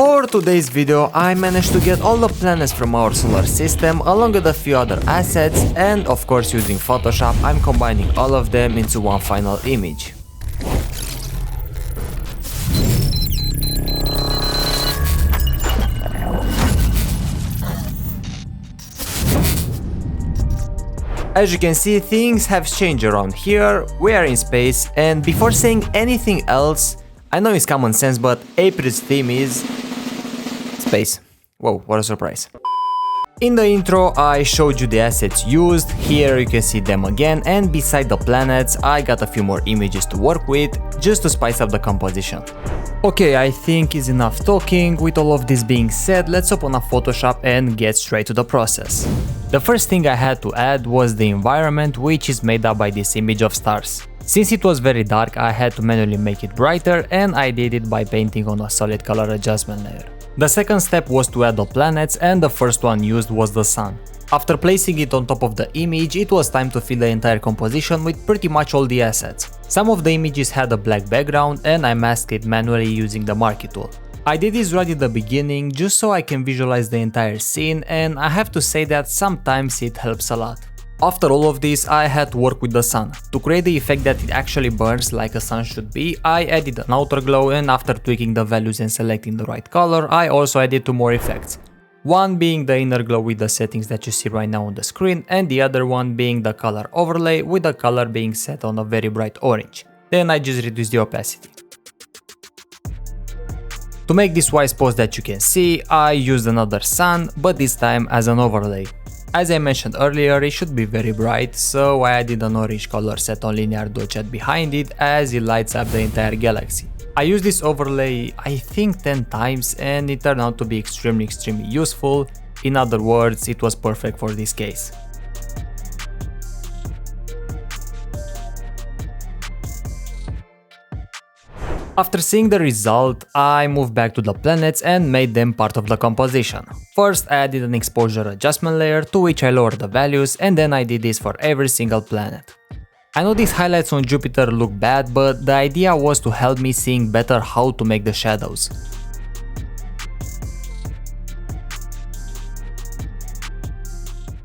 For today's video, I managed to get all the planets from our solar system along with a few other assets, and of course using Photoshop I'm combining all of them into one final image. As you can see, things have changed around here, we are in space, and before saying anything else, I know it's common sense, but April's theme is space. Whoa, what a surprise. In the intro I showed you the assets used, here you can see them again, and beside the planets I got a few more images to work with, just to spice up the composition. Okay, I think it's enough talking. With all of this being said, let's open up Photoshop and get straight to the process. The first thing I had to add was the environment, which is made up by this image of stars. Since it was very dark, I had to manually make it brighter, and I did it by painting on a solid color adjustment layer. The second step was to add the planets, and the first one used was the sun. After placing it on top of the image, it was time to fill the entire composition with pretty much all the assets. Some of the images had a black background, and I masked it manually using the marquee tool. I did this right at the beginning just so I can visualize the entire scene, and I have to say that sometimes it helps a lot. After all of this, I had to work with the sun. To create the effect that it actually burns like a sun should be, I added an outer glow, and after tweaking the values and selecting the right color, I also added two more effects. One being the inner glow with the settings that you see right now on the screen, and the other one being the color overlay with the color being set on a very bright orange. Then I just reduced the opacity. To make this wise pose that you can see, I used another sun, but this time as an overlay. As I mentioned earlier, it should be very bright, so I added an orange color set on linear dodge behind it as it lights up the entire galaxy. I used this overlay I think 10 times and it turned out to be extremely useful. In other words, it was perfect for this case. After seeing the result, I moved back to the planets and made them part of the composition. First I added an exposure adjustment layer to which I lowered the values, and then I did this for every single planet. I know these highlights on Jupiter look bad, but the idea was to help me seeing better how to make the shadows.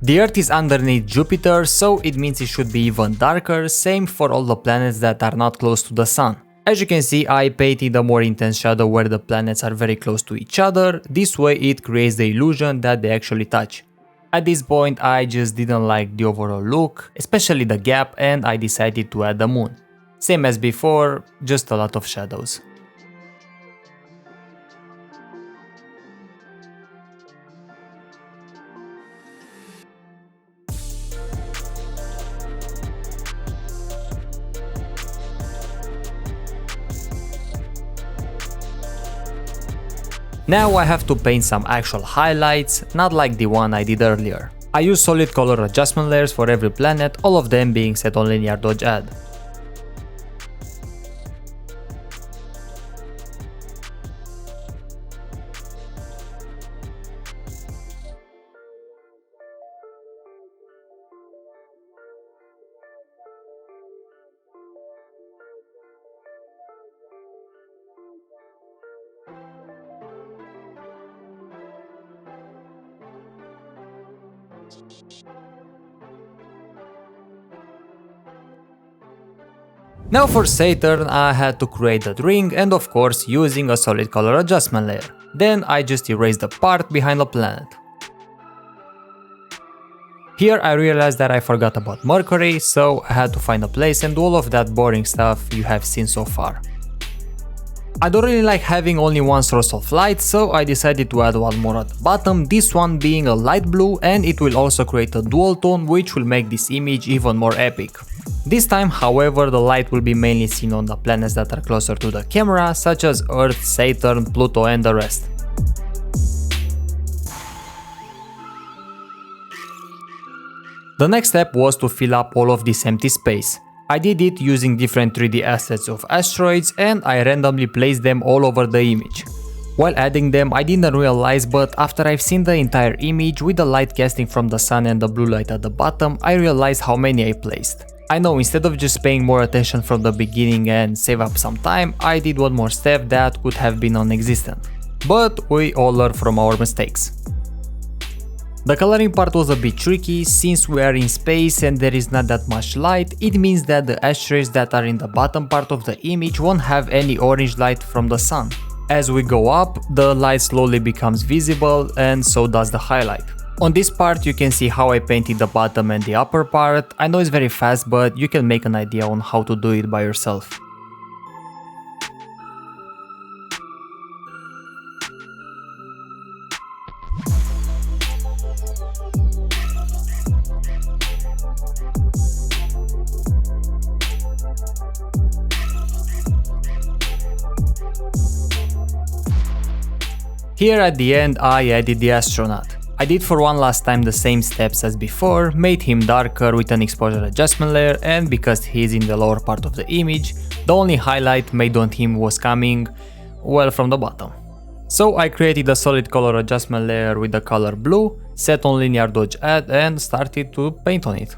The Earth is underneath Jupiter, so it means it should be even darker, same for all the planets that are not close to the Sun. As you can see, I painted a more intense shadow where the planets are very close to each other, this way it creates the illusion that they actually touch. At this point I just didn't like the overall look, especially the gap, and I decided to add the moon. Same as before, just a lot of shadows. Now I have to paint some actual highlights, not like the one I did earlier. I use solid color adjustment layers for every planet, all of them being set on linear dodge add. Now for Saturn I had to create that ring, and of course using a solid color adjustment layer. Then I just erased the part behind the planet. Here I realized that I forgot about Mercury, so I had to find a place and do all of that boring stuff you have seen so far. I don't really like having only one source of light, so I decided to add one more at the bottom, this one being a light blue, and it will also create a dual tone which will make this image even more epic. This time, however, the light will be mainly seen on the planets that are closer to the camera, such as Earth, Saturn, Pluto and the rest. The next step was to fill up all of this empty space. I did it using different 3D assets of asteroids, and I randomly placed them all over the image. While adding them, I didn't realize, but after I've seen the entire image with the light casting from the sun and the blue light at the bottom, I realized how many I placed. I know, instead of just paying more attention from the beginning and save up some time, I did one more step that could have been non-existent. but we all learn from our mistakes. The coloring part was a bit tricky. Since we are in space and there is not that much light, it means that the ashtrays that are in the bottom part of the image won't have any orange light from the sun. As we go up, the light slowly becomes visible and so does the highlight. On this part you can see how I painted the bottom and the upper part. I know it's very fast, but you can make an idea on how to do it by yourself. Here at the end I added the astronaut. I did for one last time the same steps as before, made him darker with an exposure adjustment layer, and because he's in the lower part of the image, the only highlight made on him was coming, well, from the bottom. So I created a solid color adjustment layer with the color blue, set on linear dodge add and started to paint on it.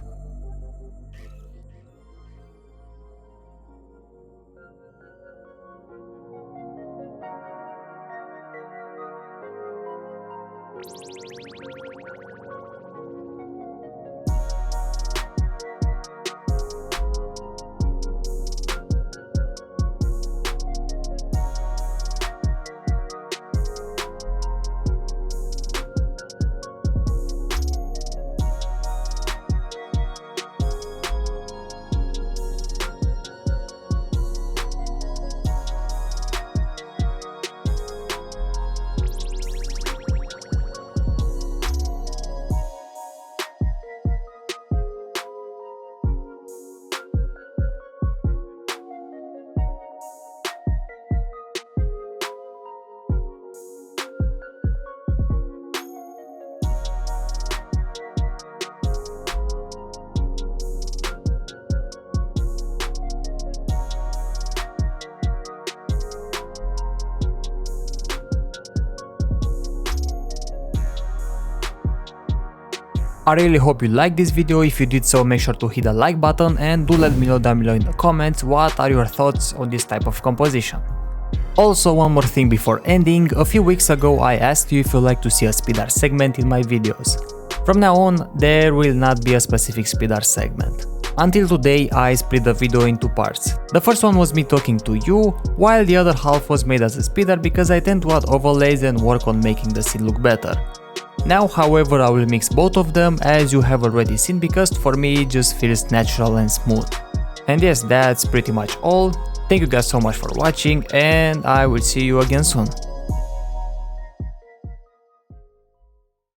I really hope you liked this video. If you did so, make sure to hit the like button and do let me know down below in the comments what are your thoughts on this type of composition. Also, one more thing before ending, a few weeks ago I asked you if you'd like to see a speed art segment in my videos. From now on, there will not be a specific speed art segment. Until today I split the video in two parts. The first one was me talking to you, while the other half was made as a speed art because I tend to add overlays and work on making the scene look better. Now, however, I will mix both of them as you have already seen, because for me it just feels natural and smooth. And yes, that's pretty much all. Thank you guys so much for watching and I will see you again soon.